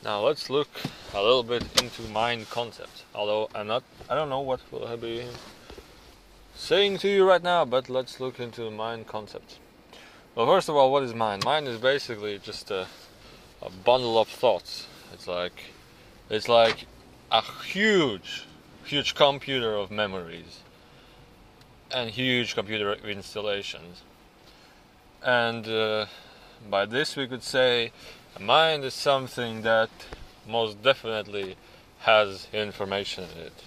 Now let's look a little bit into mind concept. Although I don't know what will I be saying to you right now, but let's look into mind concept. Well, first of all, what is mind? Mind is basically just a bundle of thoughts. It's like a huge computer of memories and huge computer installations. And by this we could say a mind is something that most definitely has information in it.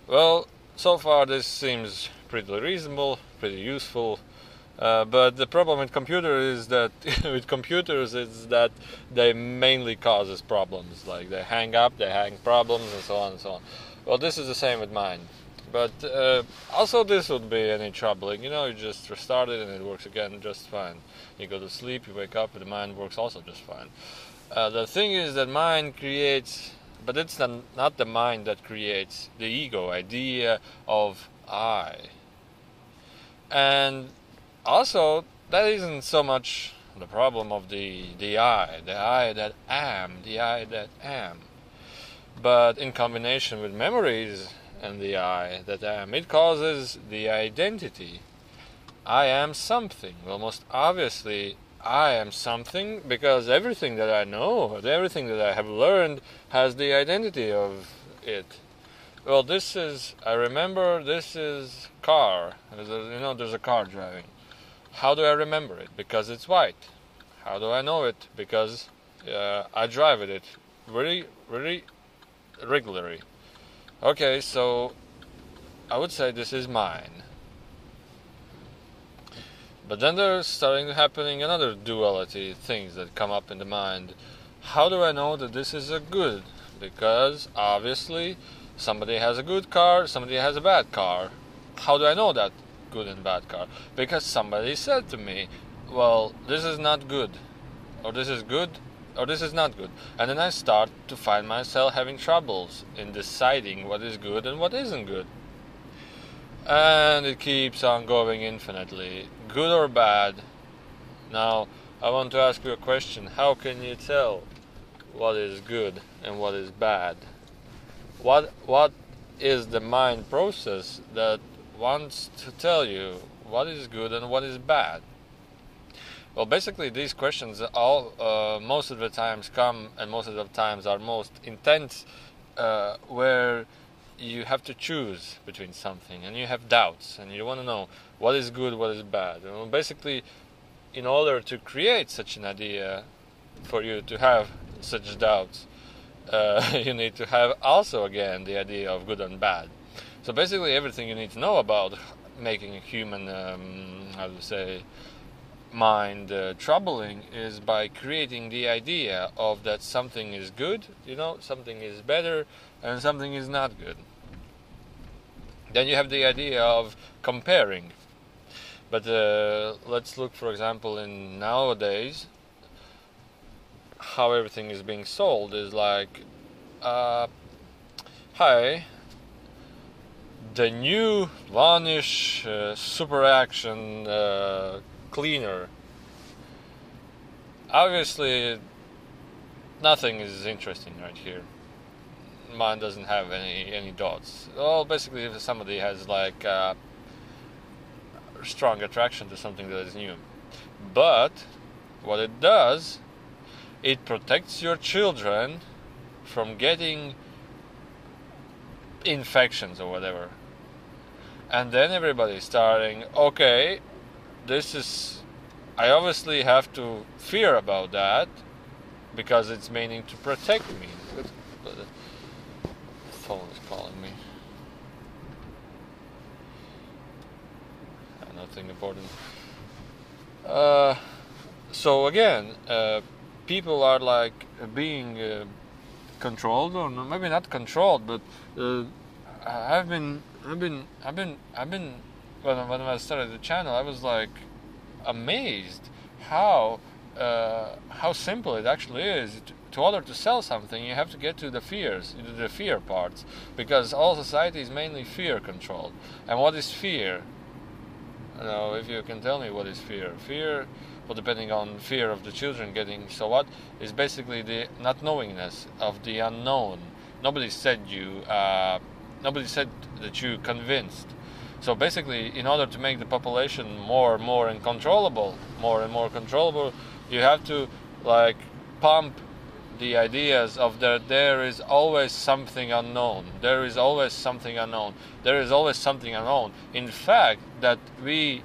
Well, so far this seems pretty reasonable, pretty useful, but the problem with computers is that they mainly causes problems. Like they hang up, they hang problems, and so on and so on. Well, this is the same with mind. But also this would be any troubling. You just restart it and it works again just fine. You go to sleep, you wake up, and the mind works also just fine. The thing is that mind creates, but it's not the mind that creates the ego idea of I. And also, that isn't so much the problem of the I that am. But in combination with memories and the I that am, it causes the identity. I am something. Well, most obviously, I am something because everything that I know, everything that I have learned has the identity of it. Well, I remember this is car. There's a car driving. How do I remember it? Because it's white. How do I know it? Because I drive with it very, very regularly. Okay, so I would say this is mine. But then there's starting happening another duality, things that come up in the mind. How do I know that this is a good? Because obviously somebody has a good car, somebody has a bad car. How do I know that good and bad car? Because somebody said to me, well, this is not good, or this is good, or this is not good. And then I start to find myself having troubles in deciding what is good and what isn't good. And it keeps on going infinitely. Good or bad? Now, I want to ask you a question. How can you tell what is good and what is bad? What is the mind process that wants to tell you what is good and what is bad? Well, basically, these questions most of the times come, and most of the times are most intense, where you have to choose between something, and you have doubts, and you want to know what is good, what is bad. Well, basically, in order to create such an idea, for you to have such doubts, you need to have also, again, the idea of good and bad. So basically, everything you need to know about making a human, mind troubling is by creating the idea of that something is good, something is better, and something is not good. Then you have the idea of comparing. But let's look, for example, in nowadays, how everything is being sold is like, hi, the new Vanish Super Action cleaner. Obviously, nothing is interesting right here. Mine doesn't have any dots. Well, basically, if somebody has like strong attraction to something that is new. But what it does, it protects your children from getting infections or whatever. And then everybody's starting, okay, I obviously have to fear about that because it's meaning to protect me. The phone is calling me. Nothing important. So again, people are like being controlled, or maybe not controlled, but I've been when I started the channel, I was like amazed how simple it actually is. To order to sell something, you have to get to the fear parts, because all society is mainly fear controlled. And what is fear? If you can tell me what is fear. or depending on fear of the children getting so what, is basically the not knowingness of the unknown. Nobody said that you convinced. So basically, in order to make the population more and more controllable, you have to like pump the ideas of that there is always something unknown. There is always something unknown. There is always something unknown. In fact, that we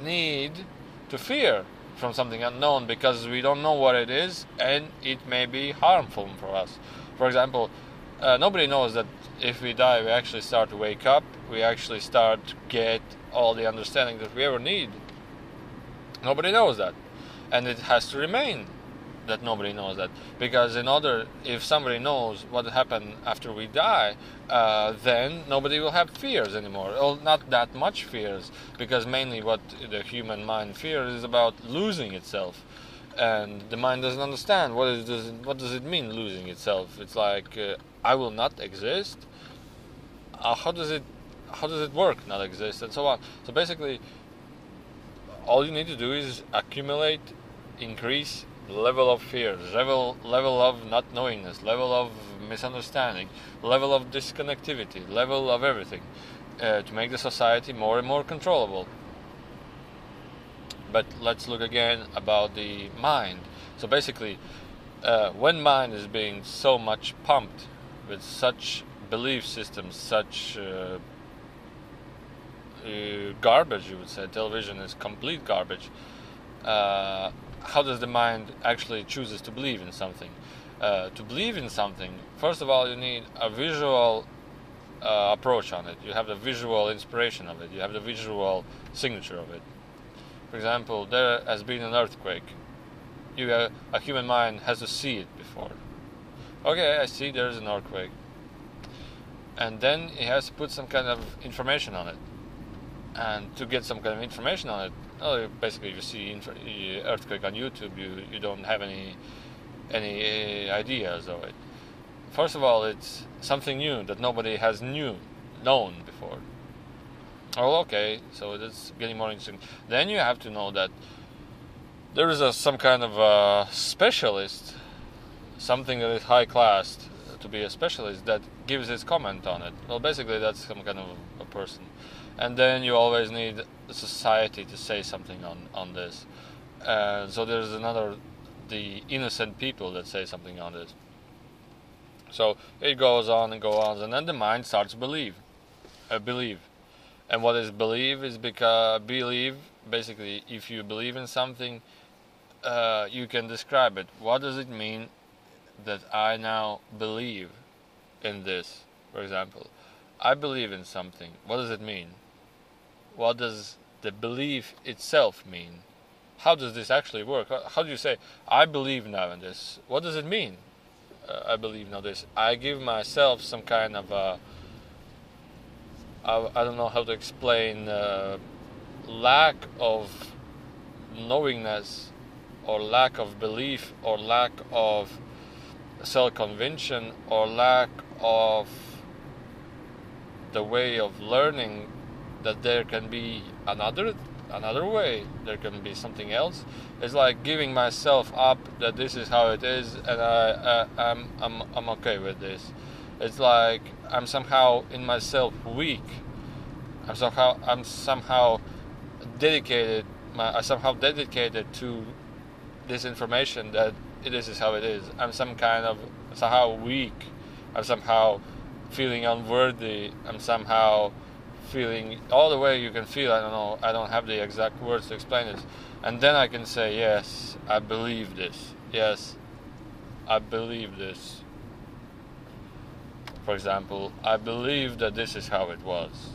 need to fear from something unknown because we don't know what it is and it may be harmful for us. For example, nobody knows that if we die, we actually start to wake up. We actually start to get all the understanding that we ever need. Nobody knows that, and it has to remain that nobody knows that, because if somebody knows what happened after we die, then nobody will have fears anymore. Well, not that much fears, because mainly what the human mind fears is about losing itself, and the mind doesn't understand what does it mean losing itself. It's like I will not exist. How does it work, not exist, and so on. So basically, all you need to do is accumulate, increase level of fear, level of not knowingness, level of misunderstanding, level of disconnectivity, level of everything, to make the society more and more controllable. But let's look again about the mind. So basically, when mind is being so much pumped with such belief systems, such garbage, you would say, television is complete garbage, how does the mind actually chooses to believe in something? To believe in something, first of all, you need a visual approach on it. You have the visual inspiration of it. You have the visual signature of it. For example, there has been an earthquake. A human mind has to see it before. Okay, I see there's an earthquake. And then it has to put some kind of information on it. And to get some kind of information on it, basically, if you see earthquake on YouTube, you don't have any ideas of it. First of all, it's something new that nobody has known before. Oh, okay, so that's getting more interesting. Then you have to know that there is some kind of a specialist, something that is high class to be a specialist, that gives his comment on it. Well, basically, that's some kind of a person. And then you always need a society to say something on this. So there's the innocent people that say something on this. So it goes on and goes on, and then the mind starts to believe. And what is believe is because believe, basically, if you believe in something, you can describe it. What does it mean that I now believe in this? For example, I believe in something. What does it mean? What does the belief itself mean? How does this actually work? How do you say, I believe now in this? What does it mean? I believe now this. I give myself some kind of I don't know how to explain, lack of knowingness, or lack of belief, or lack of self-conviction, or lack of the way of learning that there can be another way, there can be something else. It's like giving myself up that this is how it is, and I'm okay with this. It's like I'm somehow in myself weak. I'm somehow dedicated to this information that this is how it is. I'm somehow weak. I'm somehow feeling unworthy. I'm somehow feeling all the way you can feel. I don't know. I don't have the exact words to explain it. And then I can say, yes, I believe this. Yes, I believe this. For example, I believe that this is how it was.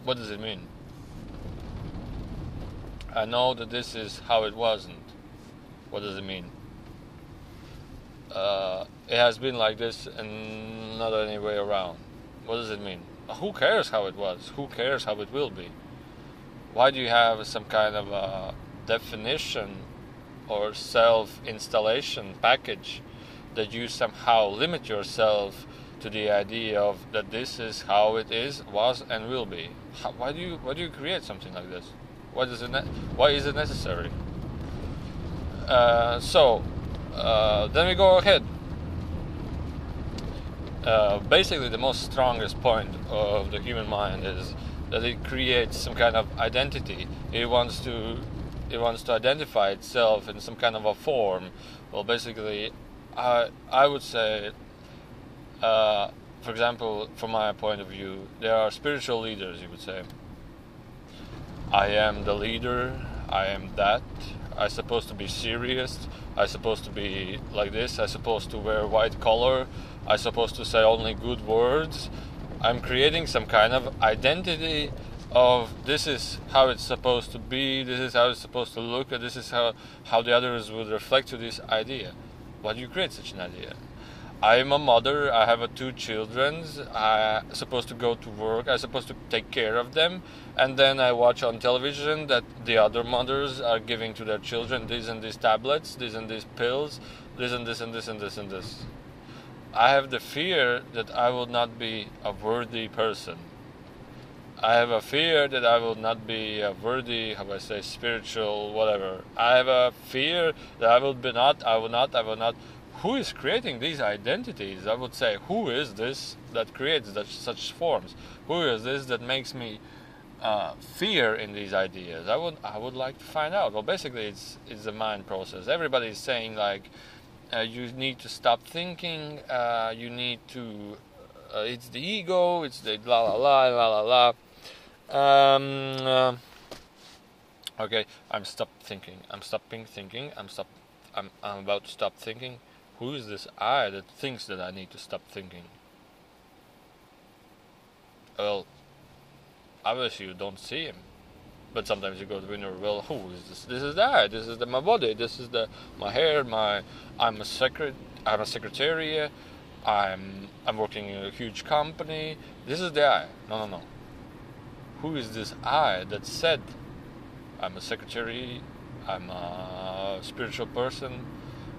What does it mean? I know that this is how it wasn't. What does it mean? It has been like this and not any way around. What does it mean? Who cares how it was? Who cares how it will be? Why do you have some kind of a definition or self-installation package that you somehow limit yourself to the idea of that this is how it is, was, and will be? Why do you create something like this? Why is it necessary? Then we go ahead. Basically, the most strongest point of the human mind is that it creates some kind of identity. It wants to identify itself in some kind of a form. Well, basically, I would say, for example, from my point of view, there are spiritual leaders. You would say, I am the leader. I am that. I'm supposed to be serious. I'm supposed to be like this. I'm supposed to wear white collar. I'm supposed to say only good words. I'm creating some kind of identity of this is how it's supposed to be, this is how it's supposed to look, and this is how the others would reflect to this idea. Why do you create such an idea? I am a mother, I have 2 children, I'm supposed to go to work, I'm supposed to take care of them, and then I watch on television that the other mothers are giving to their children these and these tablets, these and these pills, this and this and this and this and this. I have the fear that I will not be a worthy person. I have a fear that I will not be a worthy, how do I say, spiritual, whatever. I have a fear that I will not. Who is creating these identities? I would say, who is this that creates such forms? Who is this that makes me fear in these ideas? I would like to find out. Well, basically, it's a mind process. Everybody is saying like, you need to stop thinking. You need to. It's the ego. It's the la la la la la la. Okay, I'm thinking. I'm stopping thinking. I'm about to stop thinking. Who is this I that thinks that I need to stop thinking? Well, obviously you don't see him. But sometimes you go to the window. Well, who is this? This is that. This is my body. This is my hair. I'm a secretary. I'm working in a huge company. This is the I. No. Who is this I that said I'm a secretary? I'm a spiritual person.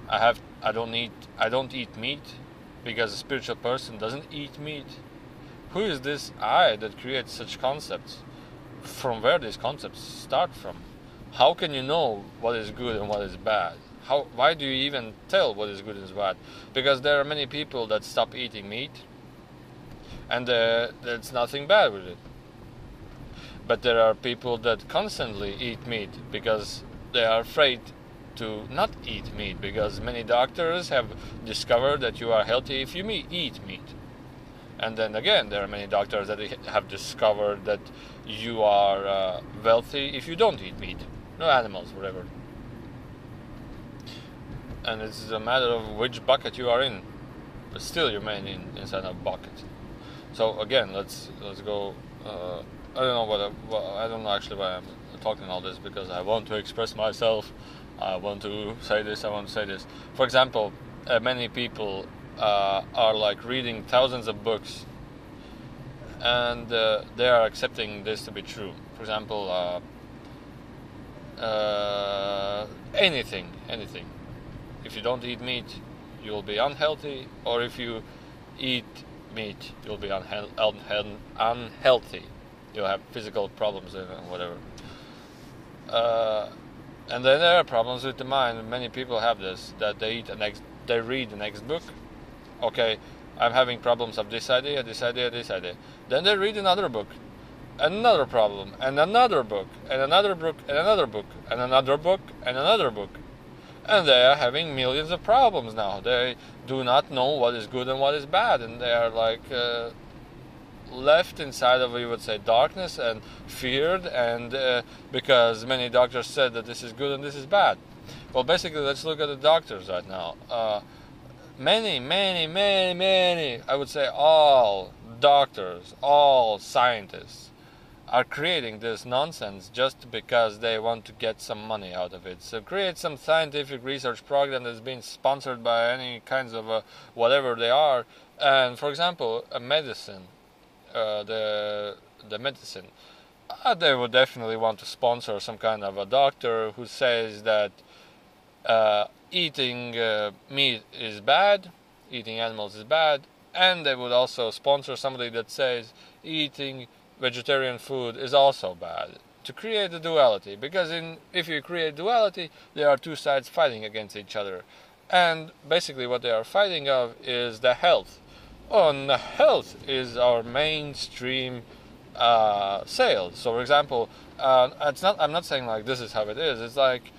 I don't eat meat because a spiritual person doesn't eat meat. Who is this I that creates such concepts? From where these concepts start from? How can you know what is good and what is bad? Why do you even tell what is good and bad? Because there are many people that stop eating meat, and there's nothing bad with it. But there are people that constantly eat meat because they are afraid to not eat meat, because many doctors have discovered that you are healthy if you eat meat. And then again, there are many doctors that have discovered that you are wealthy if you don't eat meat. No animals, whatever. And it's a matter of which bucket you are in. But still you're inside a bucket. So again, let's go. I don't know actually why I'm talking all this, because I want to express myself. I want to say this, I want to say this. For example, many people are like reading thousands of books, and they are accepting this to be true. For example, anything. If you don't eat meat, you'll be unhealthy, or if you eat meat, you'll be unhealthy. You'll have physical problems and whatever. And then there are problems with the mind. Many people have this, that they read the next book. Okay, I'm having problems of this idea. Then they read another book, another problem, and another book, and another book, and another book, and another book, and another book. And they are having millions of problems now. They do not know what is good and what is bad, and they are like left inside of, you would say, darkness and feared, and because many doctors said that this is good and this is bad. Well, basically, let's look at the doctors right now. Many, I would say all doctors, all scientists are creating this nonsense just because they want to get some money out of it. So create some scientific research program that's being sponsored by any kinds of whatever they are. And for example, a medicine, the medicine, they would definitely want to sponsor some kind of a doctor who says that eating meat is bad, eating animals is bad, and they would also sponsor somebody that says eating vegetarian food is also bad, to create the duality, because if you create duality, there are two sides fighting against each other, and basically what they are fighting of is the health. And the health is our mainstream sales. So, for example, it's not. I'm not saying like this is how it is. It's like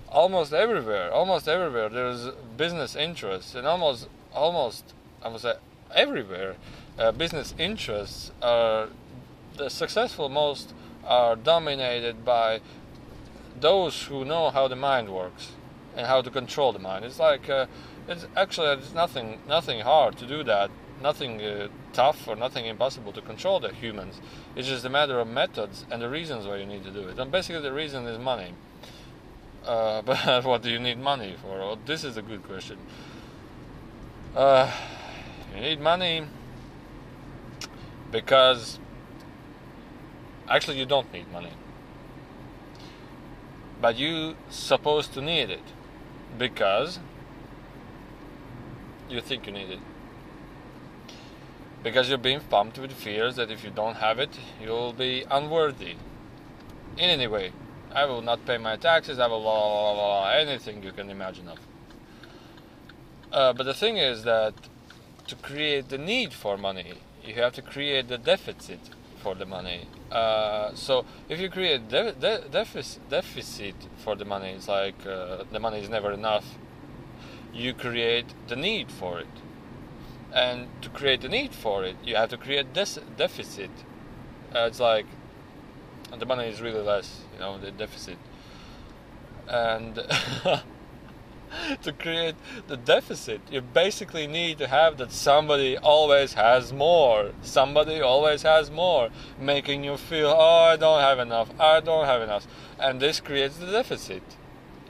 almost everywhere there's business interests, and almost I would say everywhere business interests are the successful most are dominated by those who know how the mind works and how to control the mind. It's like it's nothing hard to do that, nothing tough or nothing impossible to control the humans. It's just a matter of methods and the reasons why you need to do it. And basically the reason is money. But what do you need money for? Well, this is a good question. You need money because actually you don't need money, but you supposed to need it because you think you need it, because you're being pumped with fears that if you don't have it you'll be unworthy in any way. I will not pay my taxes, I will anything you can imagine of. But the thing is that to create the need for money, you have to create the deficit for the money. So if you create deficit for the money, it's like the money is never enough. You create the need for it, and to create the need for it, you have to create this deficit. It's like the money is really less, the deficit, and to create the deficit, you basically need to have that somebody always has more. Somebody always has more, making you feel, oh, I don't have enough, and this creates the deficit.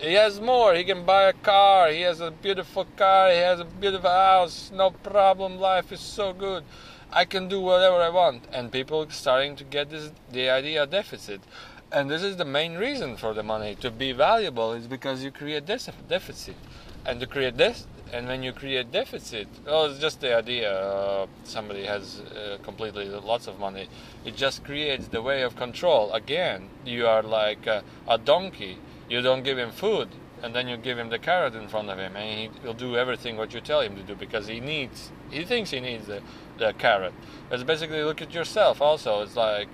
He has more, he can buy a car, he has a beautiful car, he has a beautiful house, no problem, life is so good, I can do whatever I want. And people starting to get the idea of deficit. And this is the main reason for the money to be valuable, is because you create this deficit. And to create this, and when you create deficit, it's just the idea. Somebody has completely lots of money. It just creates the way of control. Again, you are like a donkey. You don't give him food, and then you give him the carrot in front of him, and he'll do everything what you tell him to do, because he thinks he needs the carrot. It's basically, look at yourself also. It's like